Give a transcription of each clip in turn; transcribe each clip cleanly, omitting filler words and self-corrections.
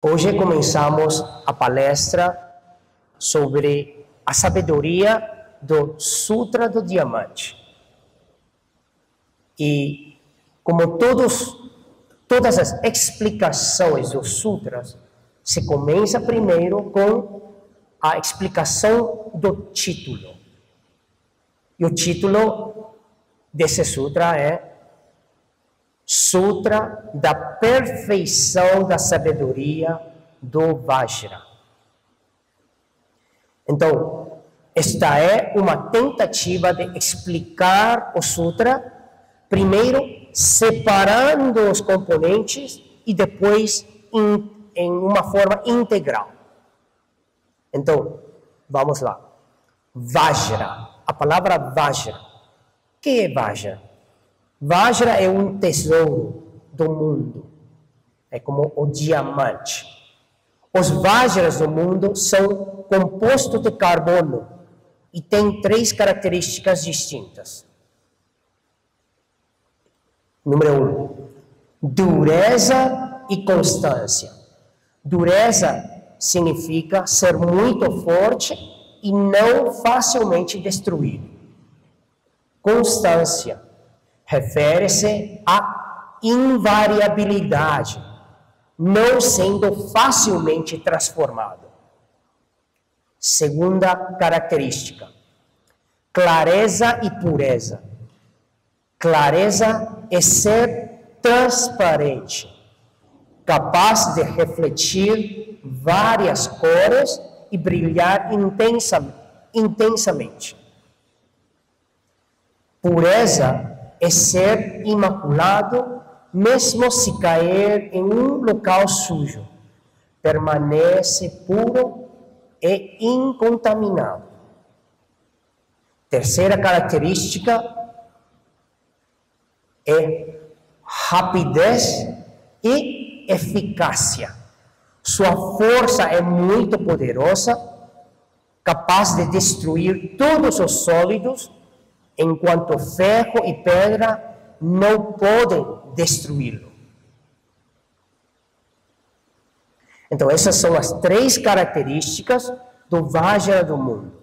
Hoje começamos a palestra sobre a sabedoria do Sutra do Diamante. E como todas as explicações dos sutras, se começa primeiro com a explicação do título. E o título desse sutra é Sutra da Perfeição da Sabedoria do Vajra. Então, esta é uma tentativa de explicar o sutra, primeiro separando os componentes e depois em uma forma integral. Então, vamos lá. Vajra. A palavra Vajra. O que é Vajra? Vajra é um tesouro do mundo. É como o diamante. Os Vajras do mundo são compostos de carbono e têm 3 características distintas. Número 1. Dureza e constância. Dureza significa ser muito forte e não facilmente destruído. Constância refere-se à invariabilidade, não sendo facilmente transformado. Segunda característica, clareza e pureza. Clareza é ser transparente, capaz de refletir várias cores e brilhar intensamente. Pureza é ser imaculado, mesmo se cair em um local sujo. Permanece puro e incontaminado. Terceira característica é rapidez e eficácia. Sua força é muito poderosa, capaz de destruir todos os sólidos, enquanto ferro e pedra não podem destruí-lo. Então, essas são as 3 características do Vajra do mundo.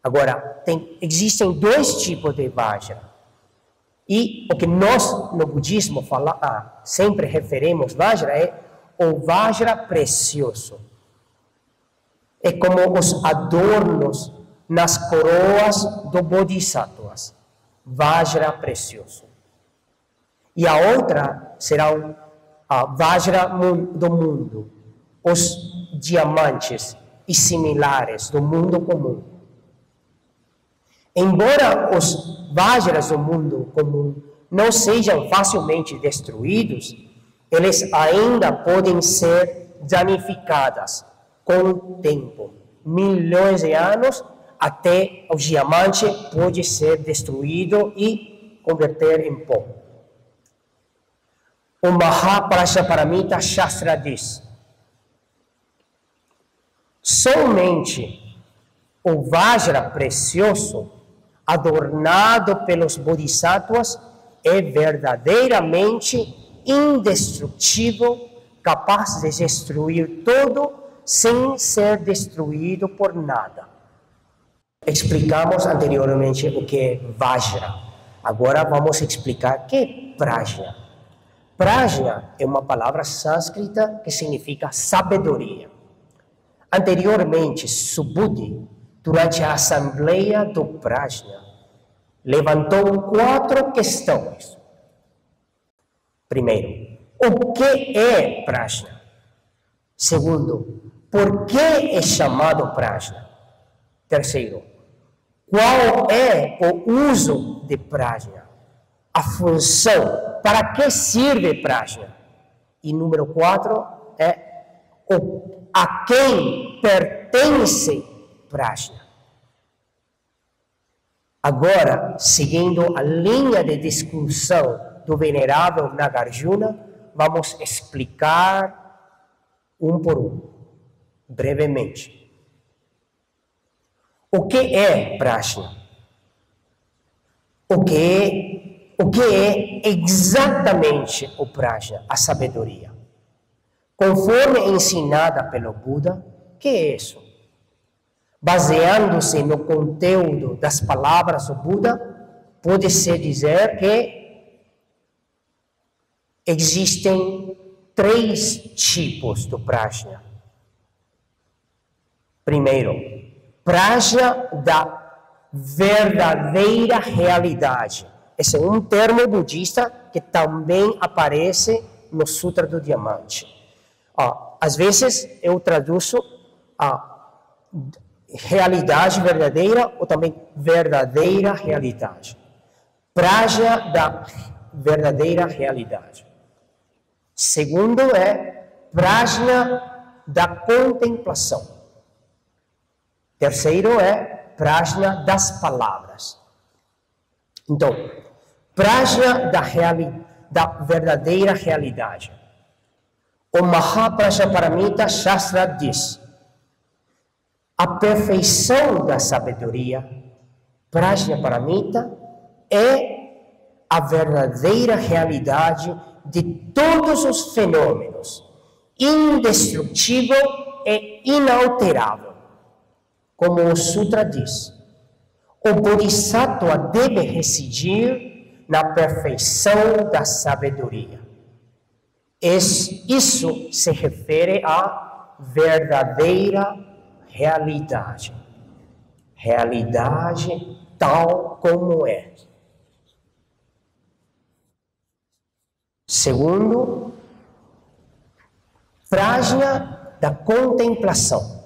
Agora, existem 2 tipos de Vajra. E o que nós, no budismo, sempre referimos Vajra é o Vajra precioso. É como os adornos nas coroas do Bodhisattvas. Vajra precioso. E a outra será a Vajra do mundo. Os diamantes e similares do mundo comum. Embora os Vajras do mundo comum não sejam facilmente destruídos, eles ainda podem ser danificados com o tempo. Milhões de anos até o diamante pode ser destruído e converter em pó. O Mahaprajnaparamita Shastra diz: somente o Vajra precioso, adornado pelos Bodhisattvas, é verdadeiramente indestrutível, capaz de destruir tudo sem ser destruído por nada. Explicamos anteriormente o que é Vajra. Agora vamos explicar o que é Prajna. Prajna é uma palavra sânscrita que significa sabedoria. Anteriormente, Subhuti, durante a Assembleia do Prajna, levantou 4 questões. Primeiro, o que é Prajna? Segundo, por que é chamado Prajna? Terceiro, qual é o uso de Prajna? A função, para que serve Prajna? E número 4 é a quem pertence Prajna. Agora, seguindo a linha de discussão do venerável Nagarjuna, vamos explicar um por um, brevemente. O que é Prajna? O que o que é exatamente o prajna, a sabedoria. Conforme ensinada pelo Buda, o que é isso? Baseando-se no conteúdo das palavras do Buda, pode-se dizer que existem 3 tipos do prajna. Primeiro, prajna da verdadeira realidade. Esse é um termo budista que também aparece no Sutra do Diamante. Às vezes eu traduzo a realidade verdadeira ou também verdadeira realidade. Prajna da verdadeira realidade. Segundo é prajna da contemplação. Terceiro é prajna das palavras. Então, prajna da verdadeira realidade. O Mahaprajnaparamita Shastra diz: a perfeição da sabedoria, Prajnaparamita, é a verdadeira realidade de todos os fenômenos, indestrutível e inalterável. Como o Sutra diz, o Bodhisattva deve residir na perfeição da sabedoria. Isso se refere à verdadeira realidade. Realidade tal como é. Segundo, prajna da contemplação.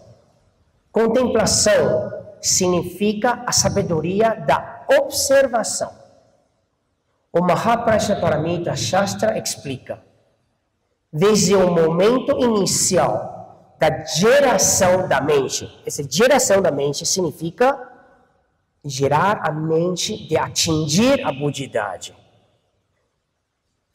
Contemplação significa a sabedoria da observação. O Mahaprajnaparamita Shastra explica: desde o momento inicial da geração da mente, essa geração da mente significa gerar a mente de atingir a budidade.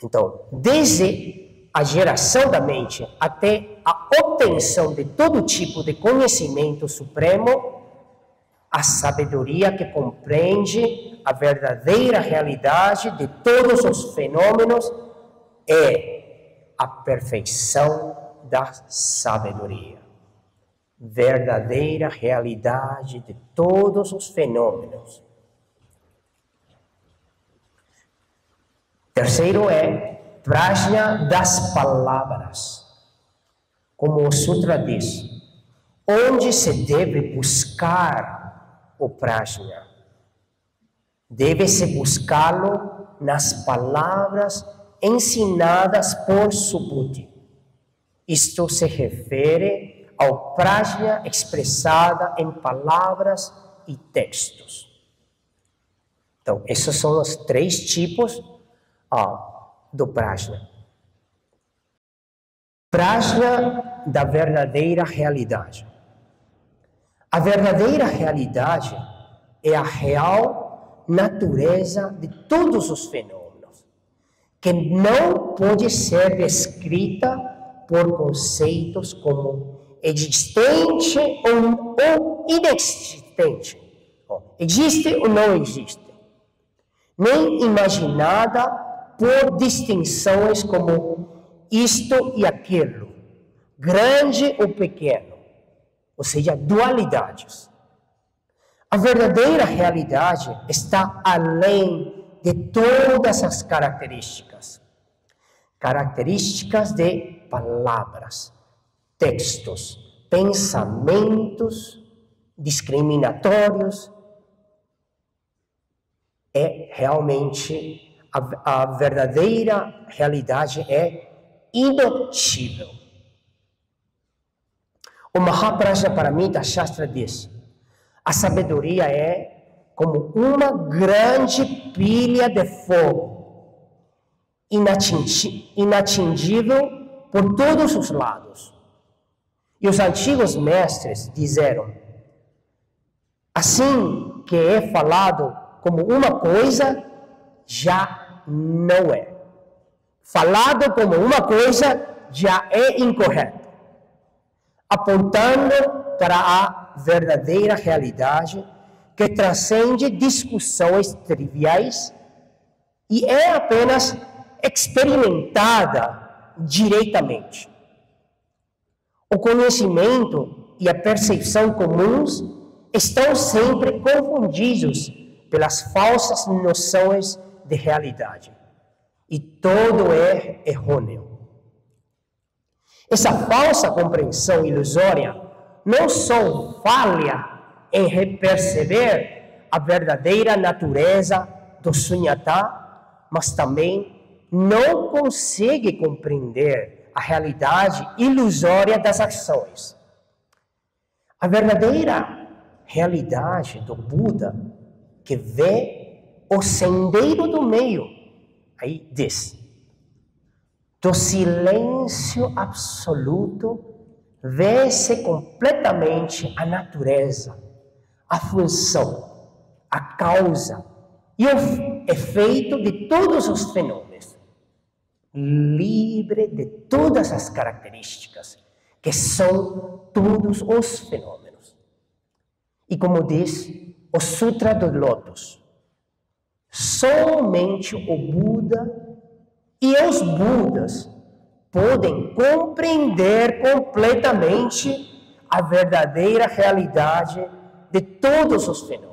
Então, desde a geração da mente até a obtenção de todo tipo de conhecimento supremo, a sabedoria que compreende a verdadeira realidade de todos os fenômenos é a perfeição da sabedoria. Verdadeira realidade de todos os fenômenos. Terceiro é prajna das palavras. Como o Sutra diz, onde se deve buscar o prajna? Deve-se buscá-lo nas palavras ensinadas por Subhuti. Isto se refere ao prajna expressada em palavras e textos. Então, esses são os 3 tipos do prajna. Prajna da verdadeira realidade. A verdadeira realidade é a real natureza de todos os fenômenos, que não pode ser descrita por conceitos como existente ou inexistente. Existe ou não existe. Nem imaginada por distinções como isto e aquilo, grande ou pequeno, ou seja, dualidades. A verdadeira realidade está além de todas as características. Características de palavras, textos, pensamentos discriminatórios. É realmente, a verdadeira realidade é inotível. O Mahaprajnaparamita Shastra diz: a sabedoria é como uma grande pilha de fogo, inatingível por todos os lados. E os antigos mestres disseram: assim que é falado como uma coisa, já não é. Falado como uma coisa, já é incorreto. Apontando para a verdadeira realidade que transcende discussões triviais e é apenas experimentada diretamente. O conhecimento e a percepção comuns estão sempre confundidos pelas falsas noções de realidade. E todo é errôneo. Essa falsa compreensão ilusória não só falha em perceber a verdadeira natureza do sunyata, mas também não consegue compreender a realidade ilusória das ações. A verdadeira realidade do Buda, que vê o sendeiro do meio, aí diz, do silêncio absoluto, vê-se completamente a natureza, a função, a causa e o efeito de todos os fenômenos, livre de todas as características, que são todos os fenômenos. E como diz o Sutra do Lótus, somente o Buda e os Budas podem compreender completamente a verdadeira realidade de todos os fenômenos.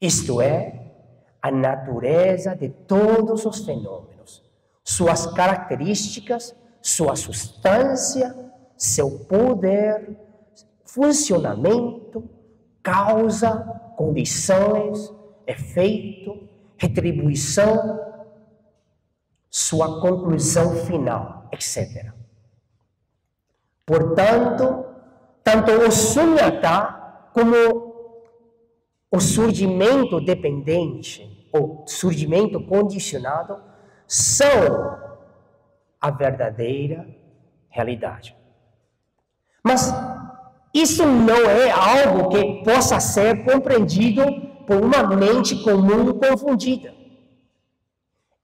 Isto é, a natureza de todos os fenômenos, suas características, sua substância, seu poder, funcionamento, causa, condições, efeito, retribuição, sua conclusão final, etc. Portanto, tanto o sunyata como o surgimento dependente ou surgimento condicionado são a verdadeira realidade. Mas isso não é algo que possa ser compreendido por uma mente comum confundida.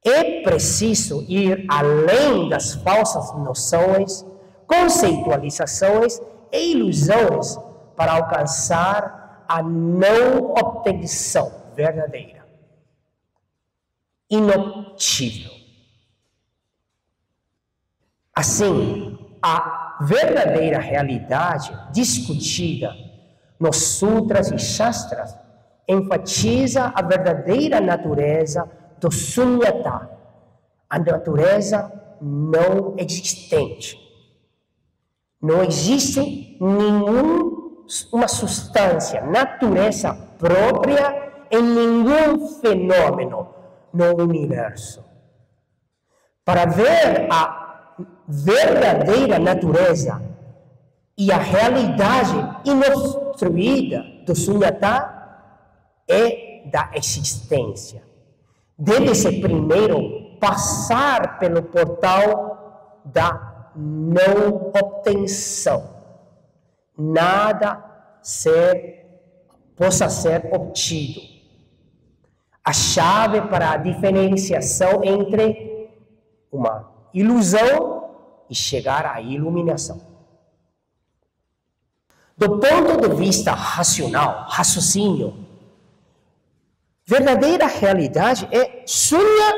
É preciso ir além das falsas noções, conceitualizações e ilusões para alcançar a não obtenção verdadeira, inobtível. Assim, a verdadeira realidade discutida nos sutras e shastras enfatiza a verdadeira natureza do sunyata, a natureza não existente. Não existe nenhuma substância, natureza própria em nenhum fenômeno no universo. Para ver a verdadeira natureza e a realidade inobstruída do sunyata é da existência. Deve-se primeiro passar pelo portal da não obtenção. Nada possa ser obtido. A chave para a diferenciação entre uma ilusão e chegar à iluminação. Do ponto de vista racional, raciocínio, verdadeira realidade é sunya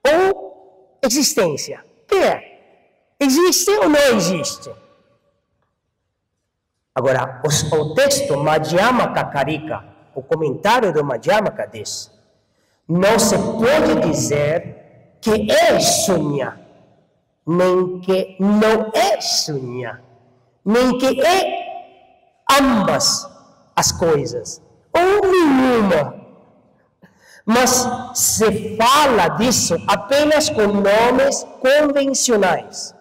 ou existência. O que é? Existe ou não existe? Agora, o texto Madhyamaka Karika, o comentário do Madhyamaka diz, não se pode dizer que é sunya, nem que não é sunya, nem que é ambas as coisas, ou nenhuma. Mas se fala disso apenas com nomes convencionais.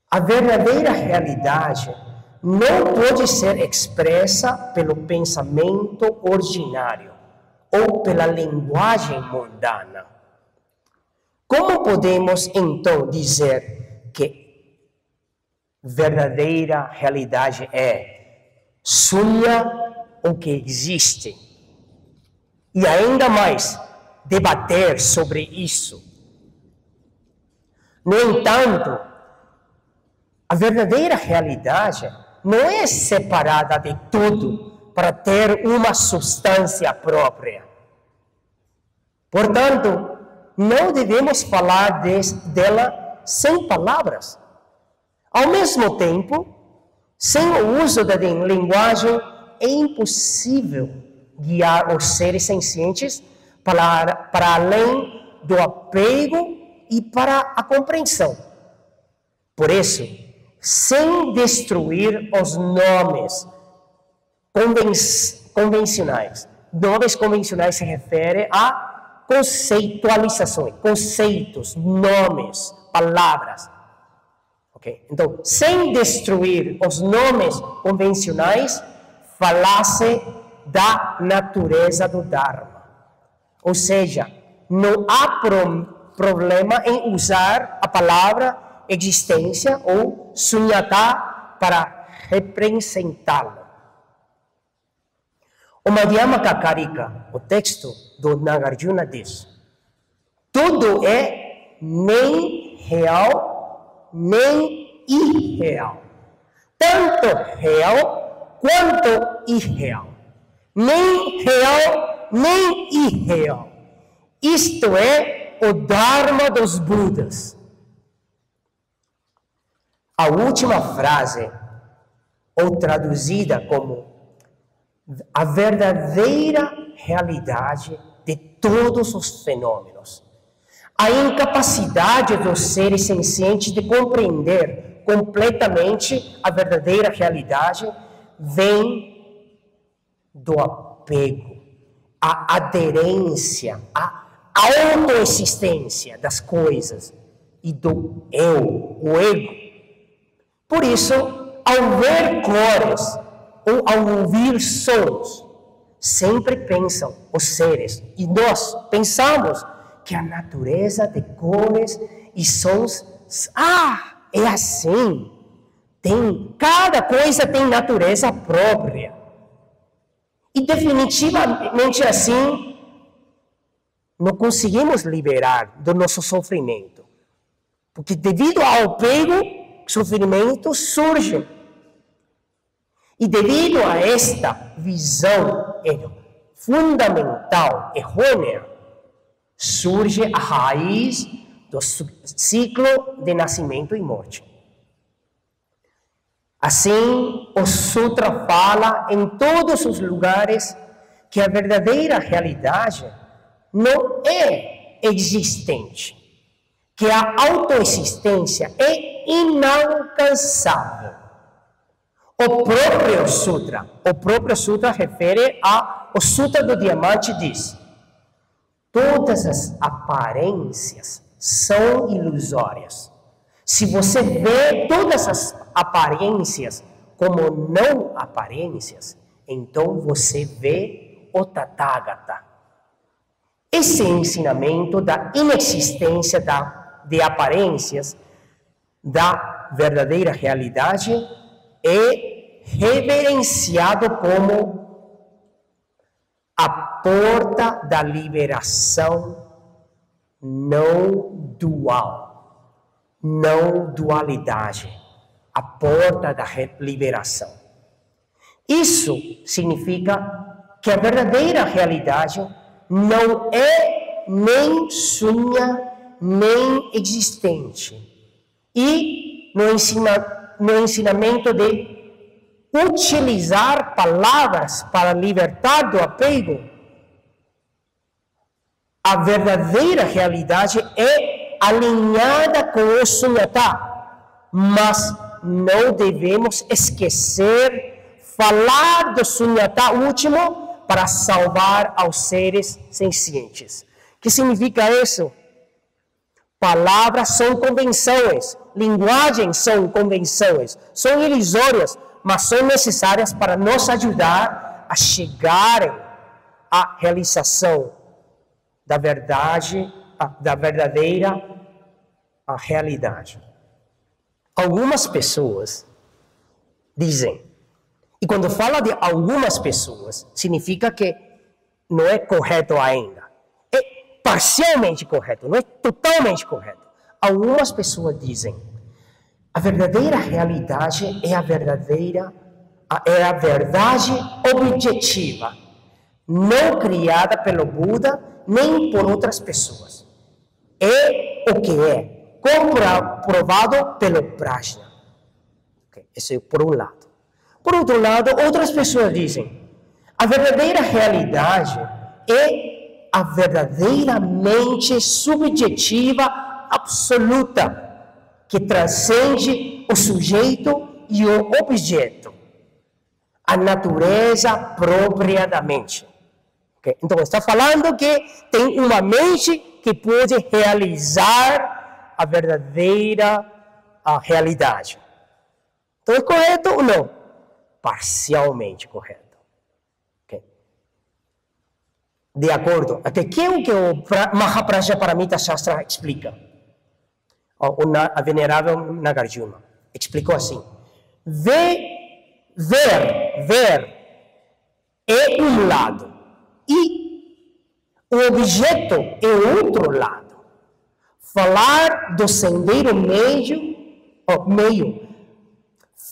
A verdadeira realidade não pode ser expressa pelo pensamento ordinário ou pela linguagem mundana. Como podemos então dizer que verdadeira realidade é sunya ou que existe? E ainda mais, debater sobre isso. No entanto, a verdadeira realidade não é separada de tudo para ter uma substância própria. Portanto, não devemos falar dela sem palavras. Ao mesmo tempo, sem o uso da linguagem, é impossível guiar os seres sencientes para além do apego e para a compreensão. Por isso, sem destruir os nomes convencionais. Nomes convencionais se refere a conceitualizações, conceitos, nomes, palavras. Okay? Então, sem destruir os nomes convencionais, falasse da natureza do Dharma. Ou seja, não há problema em usar a palavra existência ou sunyata para representá-lo. O Madhyama Kakarika, o texto do Nagarjuna, diz: tudo é nem real, nem irreal. Tanto real quanto irreal. Nem real, nem irreal. Isto é o Dharma dos Budas. A última frase, ou traduzida como a verdadeira realidade de todos os fenômenos, a incapacidade dos seres sencientes de compreender completamente a verdadeira realidade vem do apego, a aderência, a autoexistência das coisas e do eu, o ego. Por isso, ao ver cores ou ao ouvir sons, sempre pensam os seres, e nós pensamos que a natureza de cores e sons, é assim, cada coisa tem natureza própria. E definitivamente assim, não conseguimos liberar do nosso sofrimento. Porque devido ao apego, sofrimento surge. E devido a esta visão fundamental, errônea, surge a raiz do ciclo de nascimento e morte. Assim, o Sutra fala em todos os lugares que a verdadeira realidade não é existente, que a autoexistência é inalcançável. O próprio Sutra refere ao Sutra do Diamante, diz: todas as aparências são ilusórias. Se você vê todas as aparências como não aparências, então você vê o Tathagata. Esse ensinamento da inexistência de aparências, da verdadeira realidade, é reverenciado como a porta da liberação não dual, não dualidade, a porta da liberação. Isso significa que a verdadeira realidade não é nem sunya, nem existente. E no ensinamento de utilizar palavras para libertar do apego, a verdadeira realidade é alinhada com o sunyata, mas não devemos esquecer falar do sunyata último para salvar aos seres sencientes. O que significa isso? Palavras são convenções, linguagem são convenções, são ilusórias, mas são necessárias para nos ajudar a chegarem à realização da verdade, da verdadeira realidade. Algumas pessoas dizem, e quando fala de algumas pessoas, significa que não é correto ainda. É parcialmente correto, não é totalmente correto. Algumas pessoas dizem, a verdadeira realidade é a verdade objetiva, não criada pelo Buda, nem por outras pessoas. É o que é, comprovado pelo Prajna. Okay, isso é por um lado. Por outro lado, outras pessoas dizem, a verdadeira realidade é a verdadeiramente subjetiva absoluta, que transcende o sujeito e o objeto, a natureza própria da mente. Okay? Então, está falando que tem uma mente que pode realizar a verdadeira realidade. Então, é correto ou não? Parcialmente correto. Okay? De acordo. Até que é o que o Mahaprajnaparamita Shastra explica? A venerável Nagarjuna explicou assim: ver é um lado e o objeto é outro lado. Falar do sendeiro meio,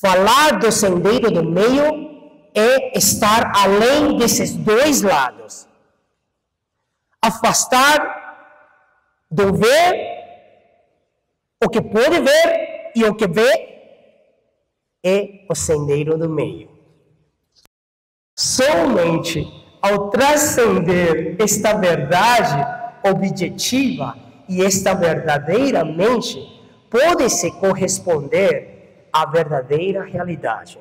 falar do sendeiro do meio é estar além desses dois lados. Afastar do ver o que pode ver e o que vê é o sendeiro do meio. Somente ao transcender esta verdade objetiva e esta verdadeiramente pode-se corresponder à verdadeira realidade.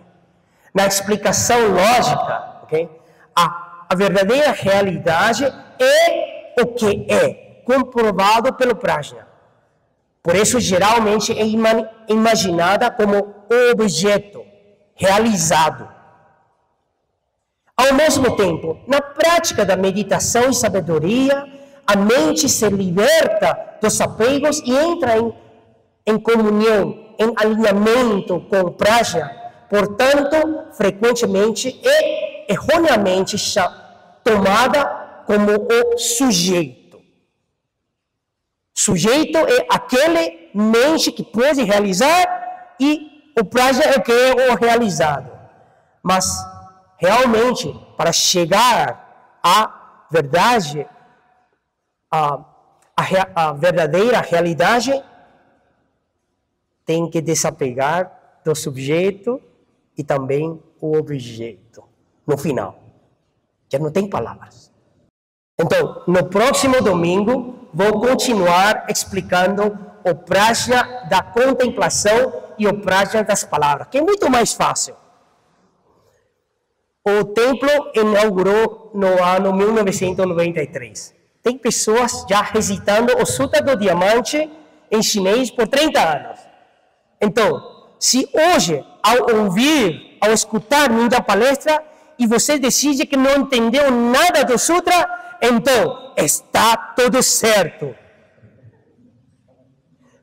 Na explicação lógica, okay, a verdadeira realidade é o que é, comprovado pelo Prajna. Por isso, geralmente, é imaginada como objeto realizado. Ao mesmo tempo, na prática da meditação e sabedoria, a mente se liberta dos apegos e entra em comunhão, em alinhamento com o Prajna. Portanto, frequentemente é erroneamente tomada como o sujeito. Sujeito é aquele mente que pode realizar e o Prajna é o que é o realizado. Mas, realmente, para chegar à verdade, a verdadeira realidade, tem que desapegar do sujeito e também o objeto. No final, já não tem palavras. Então, no próximo domingo, vou continuar explicando o Prajna da contemplação e o Prajna das palavras, que é muito mais fácil. O templo inaugurou no ano 1993. Tem pessoas já recitando o Sutra do Diamante em chinês por 30 anos. Então, se hoje, ao escutar minha palestra, e você decide que não entendeu nada do Sutra, então está tudo certo.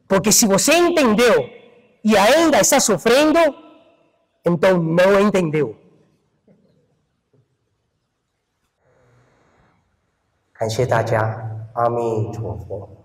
Porque se você entendeu e ainda está sofrendo, então não entendeu. 感谢大家，阿弥陀佛。